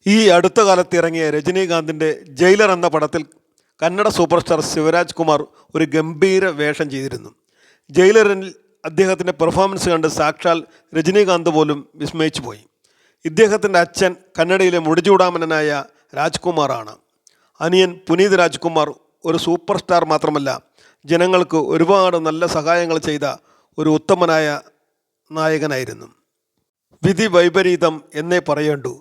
ഈ അടുത്ത കാലത്ത് ഇറങ്ങിയ രജനീകാന്തിൻ്റെ ജയിലർ എന്ന പടത്തിൽ കന്നഡ സൂപ്പർ സ്റ്റാർ ശിവരാജ് കുമാർ ഒരു ഗംഭീര വേഷം ചെയ്തിരുന്നു. ജയിലറിൽ അദ്ദേഹത്തിൻ്റെ പെർഫോമൻസ് കണ്ട് സാക്ഷാൽ രജനീകാന്ത് പോലും വിസ്മയിച്ചു പോയി. ഇദ്ദേഹത്തിൻ്റെ അച്ഛൻ കന്നഡയിലെ മുടിചൂടാമനായ രാജ്കുമാറാണ്. അനിയൻ പുനീത് രാജ്കുമാർ ഒരു സൂപ്പർ സ്റ്റാർ മാത്രമല്ല, ജനങ്ങൾക്ക് ഒരുപാട് നല്ല സഹായങ്ങൾ ചെയ്ത ഒരു ഉത്തമനായ നായകനായിരുന്നു. വിധി വൈപരീതം എന്നേ പറയേണ്ടൂ.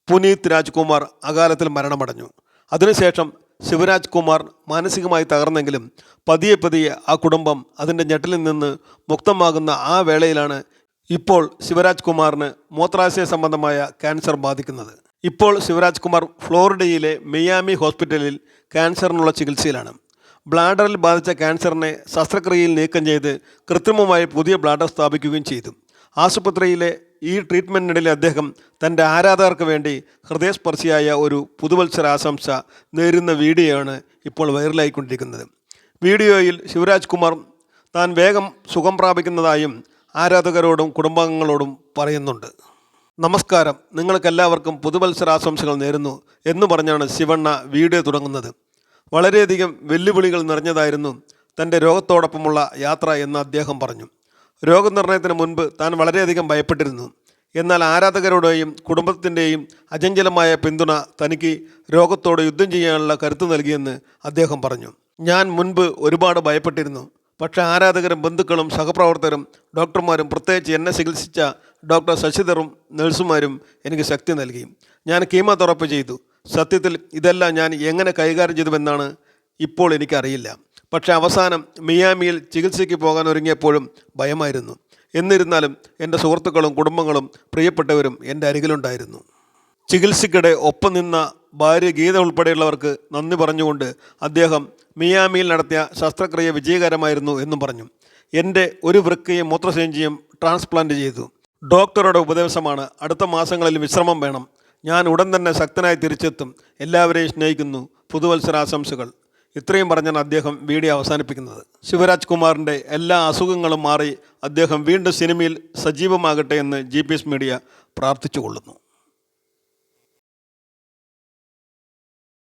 പുനീത് രാജ്കുമാർ അകാലത്തിൽ മരണമടഞ്ഞു. അതിനുശേഷം ശിവരാജ് കുമാർ മാനസികമായി തകർന്നെങ്കിലും പതിയെ ആ കുടുംബം അതിൻ്റെ ഞെട്ടലിൽ നിന്ന് മുക്തമാകുന്ന ആ വേളയിലാണ് ഇപ്പോൾ ശിവരാജ് കുമാറിന് മൂത്രാശയ സംബന്ധമായ ക്യാൻസർ ബാധിക്കുന്നത്. ഇപ്പോൾ ശിവരാജ് കുമാർ ഫ്ലോറിഡയിലെ മിയാമി ഹോസ്പിറ്റലിൽ ക്യാൻസറിനുള്ള ചികിത്സയിലാണ്. ബ്ലാഡറിൽ ബാധിച്ച ക്യാൻസറിനെ ശസ്ത്രക്രിയയിൽ നീക്കം ചെയ്ത് കൃത്രിമമായി പുതിയ ബ്ലാഡർ സ്ഥാപിക്കുകയും ചെയ്തു. ആശുപത്രിയിലെ ഈ ട്രീറ്റ്മെൻറ്റിനിടയിൽ അദ്ദേഹം തൻ്റെ ആരാധകർക്ക് വേണ്ടി ഹൃദയസ്പർശിയായ ഒരു പുതുവത്സരാശംസ നേരുന്ന വീഡിയോയാണ് ഇപ്പോൾ വൈറലായിക്കൊണ്ടിരിക്കുന്നത്. വീഡിയോയിൽ ശിവരാജ് കുമാർ താൻ വേഗം സുഖം പ്രാപിക്കുന്നതായും ആരാധകരോടും കുടുംബാംഗങ്ങളോടും പറയുന്നുണ്ട്. നമസ്കാരം, നിങ്ങൾക്കെല്ലാവർക്കും പുതുവത്സരാശംസകൾ നേരുന്നു എന്ന് പറഞ്ഞാണ് ശിവണ്ണ വീഡിയോ തുടങ്ങുന്നത്. വളരെയധികം വെല്ലുവിളികൾ നിറഞ്ഞതായിരുന്നു തൻ്റെ രോഗത്തോടൊപ്പമുള്ള യാത്ര എന്ന് അദ്ദേഹം പറഞ്ഞു. രോഗനിർണയത്തിന് മുൻപ് താൻ വളരെയധികം ഭയപ്പെട്ടിരുന്നു. എന്നാൽ ആരാധകരുടെയും കുടുംബത്തിൻ്റെയും അചഞ്ചലമായ പിന്തുണ തനിക്ക് രോഗത്തോട് യുദ്ധം ചെയ്യാനുള്ള കരുത്ത് നൽകിയെന്ന് അദ്ദേഹം പറഞ്ഞു. ഞാൻ മുൻപ് ഒരുപാട് ഭയപ്പെട്ടിരുന്നു. പക്ഷേ ആരാധകരും ബന്ധുക്കളും സഹപ്രവർത്തകരും ഡോക്ടർമാരും പ്രത്യേകിച്ച് എന്നെ ചികിത്സിച്ച ഡോക്ടർ ശശിധറും നഴ്സുമാരും എനിക്ക് ശക്തി നൽകി. ഞാൻ കീമോതെറാപ്പി ചെയ്തു. സത്യത്തിൽ ഇതെല്ലാം ഞാൻ എങ്ങനെ കൈകാര്യം ചെയ്തുവെന്നാണ് ഇപ്പോൾ എനിക്കറിയില്ല. പക്ഷേ അവസാനം മിയാമിയിൽ ചികിത്സയ്ക്ക് പോകാൻ ഒരുങ്ങിയപ്പോഴും ഭയമായിരുന്നു. എന്നിരുന്നാലും എൻ്റെ സുഹൃത്തുക്കളും കുടുംബങ്ങളും പ്രിയപ്പെട്ടവരും എൻ്റെ അരികിലുണ്ടായിരുന്നു. ചികിത്സയ്ക്കിടെ ഒപ്പം നിന്ന ഭാര്യ ഗീത ഉൾപ്പെടെയുള്ളവർക്ക് നന്ദി പറഞ്ഞുകൊണ്ട് അദ്ദേഹം മിയാമിയിൽ നടത്തിയ ശസ്ത്രക്രിയ വിജയകരമായിരുന്നു എന്നും പറഞ്ഞു. എൻ്റെ ഒരു വൃക്കയും മൂത്രസഞ്ചിയും ട്രാൻസ്പ്ലാന്റ് ചെയ്തു. ഡോക്ടറുടെ ഉപദേശമാണ് അടുത്ത മാസങ്ങളിൽ വിശ്രമം വേണം. ഞാൻ ഉടൻ തന്നെ ശക്തനായി തിരിച്ചെത്തും. എല്ലാവരെയും സ്നേഹിക്കുന്നു. പുതുവത്സരാശംസകൾ. ഇത്രയും പറഞ്ഞാണ് അദ്ദേഹം വീഡിയോ അവസാനിപ്പിക്കുന്നത്. ശിവരാജ് കുമാറിൻ്റെ എല്ലാ അസുഖങ്ങളും മാറി അദ്ദേഹം വീണ്ടും സിനിമയിൽ സജീവമാകട്ടെ എന്ന് GPS മീഡിയ പ്രാർത്ഥിച്ചുകൊള്ളുന്നു.